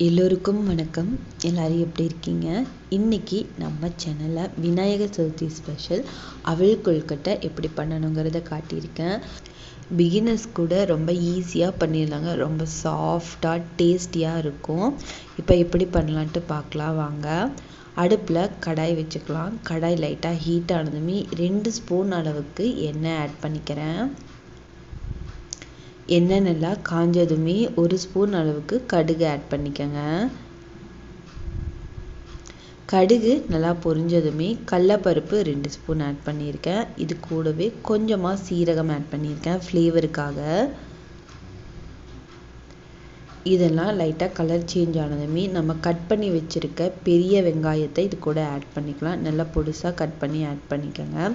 எல்லோருக்கும் வணக்கம். எல்லாரும் எப்படி இருக்கீங்க? இன்னைக்கு நம்ம சேனலில் விநாயகர் சதுர்த்தி ஸ்பெஷல் அவல் கொழுக்கட்டை எப்படி பண்ணணுங்கிறத காட்டியிருக்கேன். பிகினர்ஸ் கூட ரொம்ப ஈஸியாக பண்ணிடலாங்க. ரொம்ப சாஃப்டாக டேஸ்டியாக இருக்கும். இப்போ எப்படி பண்ணலான்ட்டு பார்க்கலாம் வாங்க. அடுப்பில் கடாய் வச்சுக்கலாம். கடாய் லைட்டாக ஹீட் ஆனதுமே 2 ஸ்பூன் அளவுக்கு எண்ணெய் ஆட் பண்ணிக்கிறேன். எண்ணெய் நல்லா காஞ்சதுமே 1 ஸ்பூன் அளவுக்கு கடுகு ஆட் பண்ணிக்கோங்க. கடுகு நல்லா பொரிஞ்சதுமே கடலைப்பருப்பு 2 ஸ்பூன் ஆட் பண்ணியிருக்கேன். இது கூடவே கொஞ்சமாக சீரகம் ஆட் பண்ணியிருக்கேன் ஃப்ளேவருக்காக. இதெல்லாம் லைட்டாக கலர் சேஞ்ச் ஆனதுமே நம்ம கட் பண்ணி வச்சுருக்க பெரிய வெங்காயத்தை இது கூட ஆட் பண்ணிக்கலாம். நல்லா பொடிசாக கட் பண்ணி ஆட் பண்ணிக்கோங்க.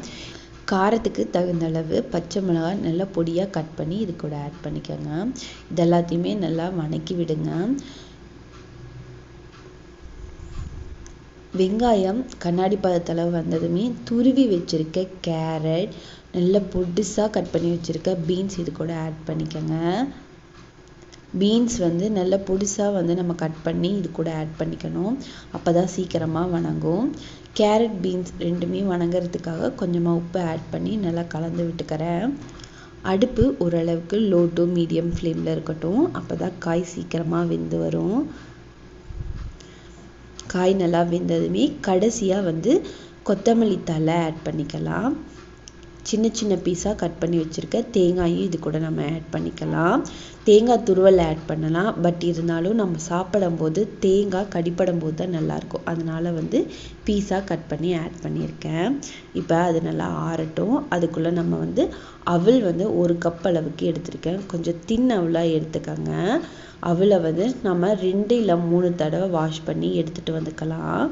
காரத்துக்கு தகுந்த அளவு பச்சை மிளகாய் நல்லா பொடியாக கட் பண்ணி இது கூட ஆட் பண்ணிக்கோங்க. இது எல்லாத்தையுமே நல்லா வதக்கி விடுங்க. வெங்காயம் கண்ணாடி பதத்தில் வந்ததுமே துருவி வச்சுருக்க கேரட், நல்லா பொடிசாக கட் பண்ணி வச்சுருக்க பீன்ஸ் இது கூட ஆட் பண்ணிக்கோங்க. பீன்ஸ் நல்லா பொடிசாக நம்ம கட் பண்ணி இது கூட ஆட் பண்ணிக்கணும். அப்போ தான் சீக்கிரமாக வணங்கும். கேரட் பீன்ஸ் ரெண்டுமே வணங்கிறதுக்காக கொஞ்சமாக உப்பு ஆட் பண்ணி நல்லா கலந்து விட்டுக்கிறேன். அடுப்பு ஓரளவுக்கு லோ டு மீடியம் ஃப்ளேமில் இருக்கட்டும். அப்போ தான் காய் சீக்கிரமாக வெந்து வரும். காய் நல்லா வெந்ததுமே கடைசியாக கொத்தமல்லி தழை ஆட் பண்ணிக்கலாம். சின்ன சின்ன பீஸாக கட் பண்ணி வச்சுருக்க தேங்காயும் இது கூட நம்ம ஆட் பண்ணிக்கலாம். தேங்காய் துருவல் ஆட் பண்ணலாம். பட் இருந்தாலும் நம்ம சாப்பிடும்போது தேங்காய் கடிப்படும் போது தான் நல்லாயிருக்கும். அதனால் பீஸாக கட் பண்ணி ஆட் பண்ணியிருக்கேன். இப்போ அது நல்லா ஆறட்டும். அதுக்குள்ளே நம்ம அவல் 1 கப் அளவுக்கு எடுத்திருக்கேன். கொஞ்சம் தின் அவலாக எடுத்துக்கோங்க. அவலை நம்ம 2 இல்லை 3 தடவை வாஷ் பண்ணி எடுத்துகிட்டு வந்துக்கலாம்.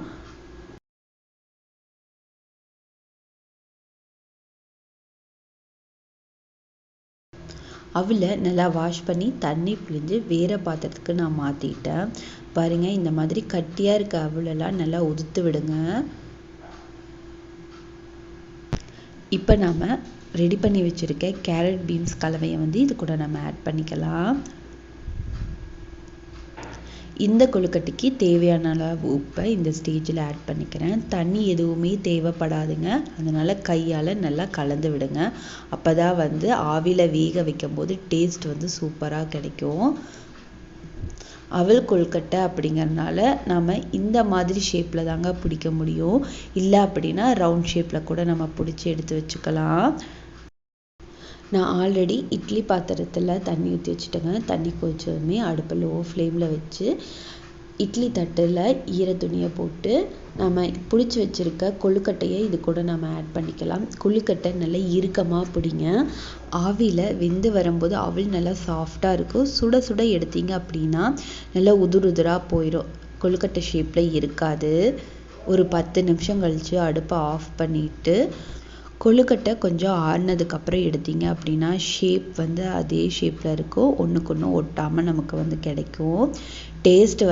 அவலை நல்லா வாஷ் பண்ணி தண்ணி பிழிஞ்சு வேறு பாத்திரத்துக்கு நான் மாற்றிட்டேன். பாருங்கள், இந்த மாதிரி கட்டியாக இருக்க அவலெல்லாம் நல்லா உதுத்து விடுங்க. இப்போ நாம் ரெடி பண்ணி வச்சுருக்க கேரட் பீன்ஸ் கலவையை இது கூட நம்ம ஆட் பண்ணிக்கலாம். இந்த கொழுக்கட்டைக்கு தேவையான அளவு உப்பை இந்த ஸ்டேஜில் ஆட் பண்ணிக்கிறேன். தண்ணி எதுவுமே தேவைப்படாதுங்க. அதனால் கையால் நல்லா கலந்து விடுங்க. அப்போ தான் ஆவியில் வேக வைக்கும்போது டேஸ்ட் சூப்பராக கிடைக்கும். அவல் கொழுக்கட்டை அப்படிங்கிறதுனால நம்ம இந்த மாதிரி ஷேப்பில் தாங்க பிடிக்க முடியும். இல்லை அப்படின்னா ரவுண்ட் ஷேப்பில் கூட நம்ம பிடிச்சி எடுத்து வச்சுக்கலாம். நான் ஆல்ரெடி இட்லி பாத்திரத்தில் தண்ணி ஊற்றி வச்சுட்டேங்க. தண்ணி கொதிச்சதுமே அடுப்பு லோ ஃப்ளேமில் வச்சு இட்லி தட்டில் ஈர துணியை போட்டு நம்ம பிடிச்சி வச்சுருக்க கொழுக்கட்டையை இது கூட நம்ம ஆட் பண்ணிக்கலாம். கொழுக்கட்டை நல்லா இறுக்கமாக பிடிங்க. ஆவியில் வெந்து வரும்போது அவல் நல்லா சாஃப்டாக இருக்கும். சுட சுட எடுத்தீங்க அப்படின்னா நல்லா உதுராக போயிடும். கொழுக்கட்டை ஷேப்பில் இருக்காது. ஒரு 10 நிமிஷம் கழித்து அடுப்பை ஆஃப் பண்ணிவிட்டு கொழுக்கட்டை கொஞ்சம் ஆறுனதுக்கப்புறம் எடுத்தீங்க அப்படின்னா ஷேப் அதே ஷேப்பில் இருக்கும். ஒன்றுக்கு ஒன்று ஒட்டாமல் நமக்கு கிடைக்கும். டேஸ்ட்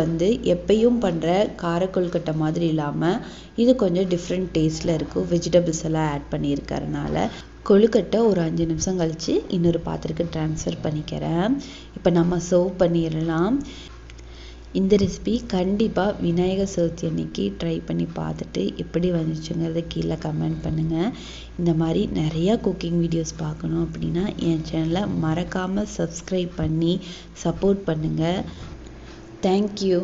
எப்பயும் பண்ணுற கார கொழுக்கட்டை மாதிரி இல்லாமல் இது கொஞ்சம் டிஃப்ரெண்ட் டேஸ்ட்டில் இருக்கும். வெஜிடபிள்ஸ் எல்லாம் ஆட் பண்ணியிருக்கறனால கொழுக்கட்டை ஒரு 5 நிமிஷம் கழித்து இன்னொரு பாத்திரத்துக்கு ட்ரான்ஸ்ஃபர் பண்ணிக்கிறேன். இப்போ நம்ம சர்வ் பண்ணிடலாம். இந்த ரெசிபி கண்டிப்பாக விநாயகர் சதுர்த்தி அன்னைக்கு ட்ரை பண்ணி பார்த்துட்டு எப்படி வந்துச்சுங்கிறத கீழே கமெண்ட் பண்ணுங்கள். இந்த மாதிரி நிறையா குக்கிங் வீடியோஸ் பார்க்கணும் அப்படின்னா என் சேனலை மறக்காமல் சப்ஸ்கிரைப் பண்ணி சப்போர்ட் பண்ணுங்கள். தேங்க்யூ.